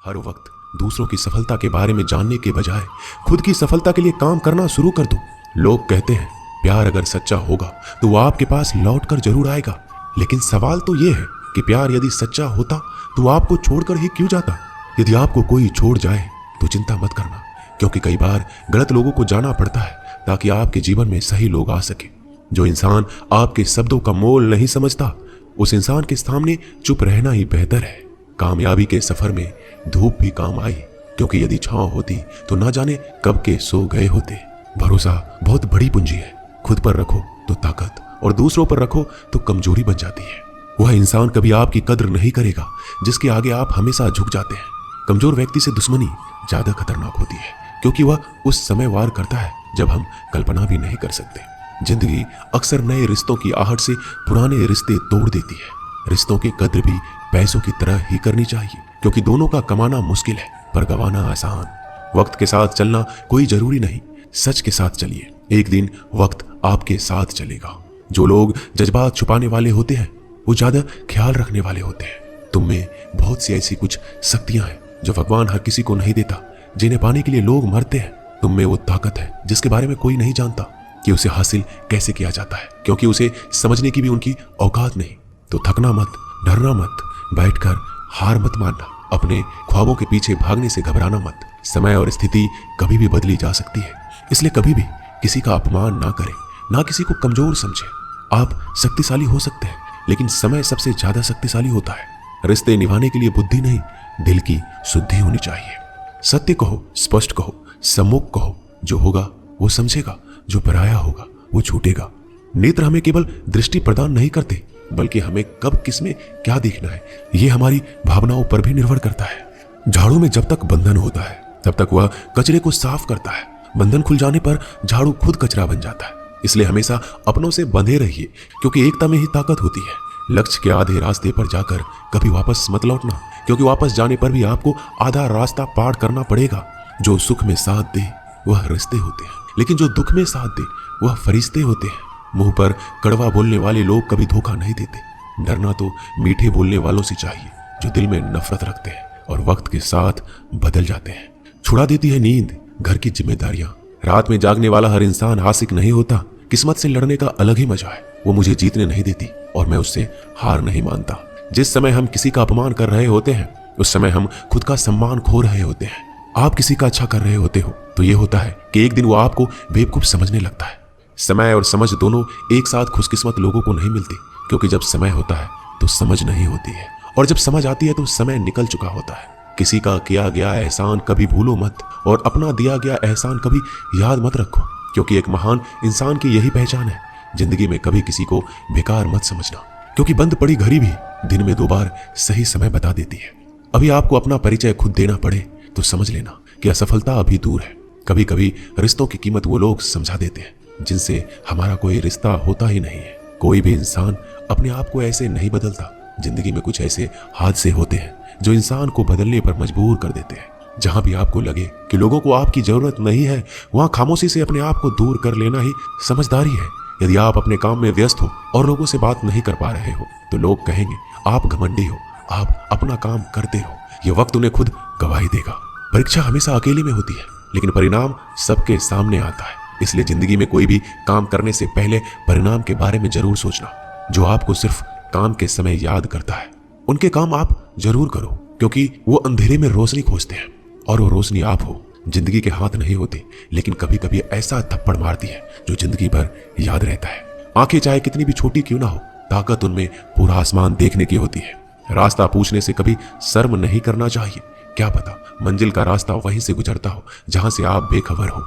हर वक्त दूसरों की सफलता के बारे में जानने के बजाय खुद की सफलता के लिए काम करना शुरू कर दो। लोग कहते हैं प्यार अगर सच्चा होगा तो वो आपके पास लौट कर जरूर आएगा, लेकिन सवाल तो ये है कि प्यार यदि सच्चा होता तो आपको छोड़कर ही क्यों जाता। यदि आपको कोई छोड़ जाए तो चिंता मत करना, क्योंकि कई बार गलत लोगों को जाना पड़ता है ताकि आपके जीवन में सही लोग आ सके। जो इंसान आपके शब्दों का मोल नहीं समझता, उस इंसान के सामने चुप रहना ही बेहतर है। कामयाबी के सफर में धूप भी काम आई, क्योंकि यदि छांव होती तो ना जाने कब के सो गए होते। भरोसा बहुत बड़ी पूंजी है। खुद पर रखो तो ताकत और दूसरों पर रखो तो कमजोरी बन जाती है। वह इंसान कभी आपकी कद्र नहीं करेगा जिसके आगे आप हमेशा झुक जाते हैं। कमजोर व्यक्ति से दुश्मनी ज्यादा खतरनाक होती है, क्योंकि वह उस समय वार करता है जब हम कल्पना भी नहीं कर सकते। जिंदगी अक्सर नए रिश्तों की आहट से पुराने रिश्ते तोड़ देती है। रिश्तों की कद्र भी पैसों की तरह ही करनी चाहिए, क्योंकि दोनों का कमाना मुश्किल है पर गंवाना आसान। वक्त के साथ चलना कोई जरूरी नहीं, सच के साथ चलिए, एक दिन वक्त आपके साथ चलेगा। जो लोग जज्बात छुपाने वाले होते हैं वो ज्यादा ख्याल रखने वाले होते हैं। तुम में बहुत सी ऐसी कुछ शक्तियां हैं जो भगवान हर किसी को नहीं देता, जिन्हें पाने के लिए लोग मरते हैं। तुम में वो ताकत है जिसके बारे में कोई नहीं जानता कि उसे हासिल कैसे किया जाता है, क्योंकि उसे समझने की भी उनकी औकात नहीं। तो थकना मत, डरना मत, बैठकर हार मत मानना, अपने ख्वाबों के पीछे भागने से घबराना मत। समय और स्थिति कभी भी बदली जा सकती है, इसलिए कभी भी किसी का अपमान ना करें, ना किसी को कमजोर समझें। आप शक्तिशाली हो सकते हैं, लेकिन समय सबसे ज्यादा शक्तिशाली होता है। रिश्ते निभाने के लिए बुद्धि नहीं, दिल की शुद्धि होनी चाहिए। सत्य कहो, स्पष्ट कहो, सम्मुख कहो। जो होगा वो समझेगा, जो पराया होगा वो छूटेगा। नेत्र हमें केवल दृष्टि प्रदान नहीं करते, बल्कि हमें कब किसमें क्या देखना है ये हमारी भावनाओं पर भी निर्भर करता है। झाड़ू में जब तक बंधन होता है तब तक वह कचरे को साफ करता है। बंधन खुल जाने पर झाड़ू खुद कचरा बन जाता है। इसलिए हमेशा अपनों से बंधे रहिए, क्योंकि एकता में ही ताकत होती है। लक्ष्य के आधे रास्ते पर जाकर कभी वापस मत लौटना, क्योंकि वापस जाने पर भी आपको आधा रास्ता पार करना पड़ेगा। जो सुख में साथ दे वह रिश्ते होते हैं, लेकिन जो दुख में साथ दे वह फरिश्ते होते हैं। मुंह पर कड़वा बोलने वाले लोग कभी धोखा नहीं देते। डरना तो मीठे बोलने वालों से चाहिए जो दिल में नफरत रखते हैं और वक्त के साथ बदल जाते हैं। छुड़ा देती है नींद, घर की जिम्मेदारियां। रात में जागने वाला हर इंसान आशिक नहीं होता। किस्मत से लड़ने का अलग ही मजा है। वो मुझे जीतने नहीं देती और मैं उससे हार नहीं मानता। जिस समय हम किसी का अपमान कर रहे होते हैं उस समय हम खुद का सम्मान खो रहे होते हैं। आप किसी का अच्छा कर रहे होते हो तो ये होता है कि एक दिन वो आपको बेवकूफ समझने लगता है। समय और समझ दोनों एक साथ खुशकिस्मत लोगों को नहीं मिलती, क्योंकि जब समय होता है तो समझ नहीं होती है, और जब समझ आती है तो समय निकल चुका होता है। किसी का किया गया एहसान कभी भूलो मत, और अपना दिया गया एहसान कभी याद मत रखो, क्योंकि एक महान इंसान की यही पहचान है। जिंदगी में कभी किसी को बेकार मत समझना, क्योंकि बंद पड़ी घड़ी भी दिन में 2 बार सही समय बता देती है। अभी आपको अपना परिचय खुद देना पड़े तो समझ लेना कि असफलता अभी दूर है। कभी कभी रिश्तों की कीमत वो लोग समझा देते हैं जिनसे हमारा कोई रिश्ता होता ही नहीं है। कोई भी इंसान अपने आप को ऐसे नहीं बदलता। जिंदगी में कुछ ऐसे हादसे होते हैं जो इंसान को बदलने पर मजबूर कर देते हैं। जहां भी आपको लगे कि लोगों को आपकी जरूरत नहीं है, वहां खामोशी से अपने आप को दूर कर लेना ही समझदारी है। यदि आप अपने काम में व्यस्त हो और लोगों से बात नहीं कर पा रहे हो तो लोग कहेंगे आप घमंडी हो, आप अपना काम करते रहो। यह वक्त उन्हें खुद गवाही देगा। परीक्षा हमेशा अकेले में होती है, लेकिन परिणाम सबके सामने आता है। इसलिए जिंदगी में कोई भी काम करने से पहले परिणाम के बारे में जरूर सोचना। जो आपको सिर्फ काम के समय याद करता है उनके काम आप जरूर करो, क्योंकि वो अंधेरे में रोशनी खोजते हैं और वो रोशनी आप हो। जिंदगी के हाथ नहीं होते, लेकिन कभी कभी ऐसा थप्पड़ मारती है जो जिंदगी भर याद रहता है। आंखें चाहे कितनी भी छोटी क्यों ना हो, ताकत उनमें पूरा आसमान देखने की होती है। रास्ता पूछने से कभी शर्म नहीं करना चाहिए। क्या पता मंजिल का रास्ता वहीं से गुजरता हो जहां से आप बेखबर हो।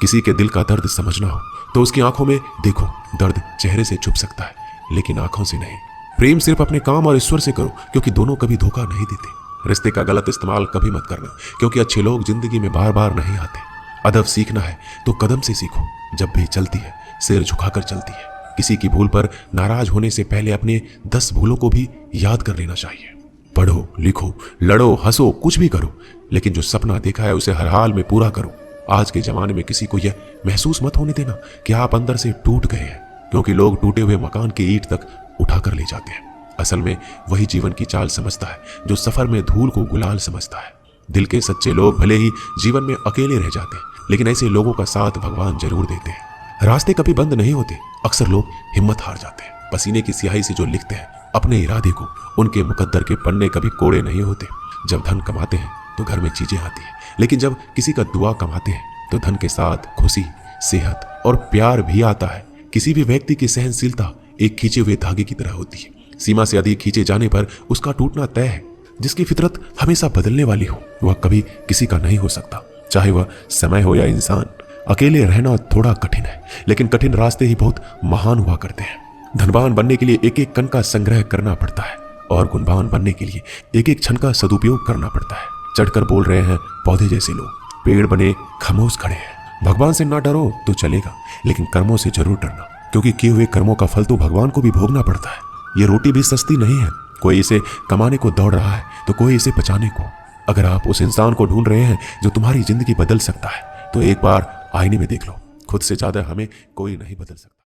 किसी के दिल का दर्द समझना हो तो उसकी आंखों में देखो। दर्द चेहरे से छुप सकता है, लेकिन आंखों से नहीं। प्रेम सिर्फ अपने काम और ईश्वर से करो, क्योंकि दोनों कभी धोखा नहीं देते। रिश्ते का गलत इस्तेमाल कभी मत करना, क्योंकि अच्छे लोग जिंदगी में बार बार नहीं आते। अदब सीखना है तो कदम से सीखो। जब भी चलती है सिर झुकाकर चलती है। किसी की भूल पर नाराज होने से पहले अपने 10 भूलों को भी याद कर लेना चाहिए। पढ़ो, लिखो, लड़ो, हंसो, कुछ भी करो, लेकिन जो सपना देखा है उसे हर हाल में पूरा करो। आज के जमाने में किसी को यह महसूस मत होने देना कि आप अंदर से टूट गए हैं, क्योंकि लोग टूटे हुए मकान की ईंट तक उठा कर ले जाते हैं। असल में वही जीवन की चाल समझता है जो सफर में धूल को गुलाल समझता है। दिल के सच्चे लोग भले ही जीवन में अकेले रह जाते हैं, लेकिन ऐसे लोगों का साथ भगवान जरूर देते हैं। रास्ते कभी बंद नहीं होते, अक्सर लोग हिम्मत हार जाते हैं। पसीने की स्याही से जो लिखते हैं अपने इरादे को, उनके मुकद्दर के पन्ने कभी कोड़े नहीं होते। जब धन कमाते हैं तो घर में चीजें आती हैं, लेकिन जब किसी का दुआ कमाते हैं तो धन के साथ खुशी, सेहत और प्यार भी आता है। किसी भी व्यक्ति की सहनशीलता एक खींचे हुए धागे की तरह होती है। सीमा से अधिक खींचे जाने पर उसका टूटना तय है। जिसकी फितरत हमेशा बदलने वाली हो वह कभी किसी का नहीं हो सकता, चाहे वह समय हो या इंसान। अकेले रहना थोड़ा कठिन है, लेकिन कठिन रास्ते ही बहुत महान हुआ करते हैं। धनवान बनने के लिए एक एक कण का संग्रह करना पड़ता है और गुणवान बनने के लिए एक एक क्षण का सदुपयोग करना पड़ता है। चढ़कर बोल रहे हैं पौधे जैसे लोग, पेड़ बने खामोश खड़े हैं। भगवान से ना डरो तो चलेगा, लेकिन कर्मों से जरूर डरना, क्योंकि किए हुए कर्मों का फल तो भगवान को भी भोगना पड़ता है। ये रोटी भी सस्ती नहीं है। कोई इसे कमाने को दौड़ रहा है तो कोई इसे बचाने को। अगर आप उस इंसान को ढूंढ रहे हैं जो तुम्हारी जिंदगी बदल सकता है, तो एक बार आईने में देख लो। खुद से ज्यादा हमें कोई नहीं बदल सकता।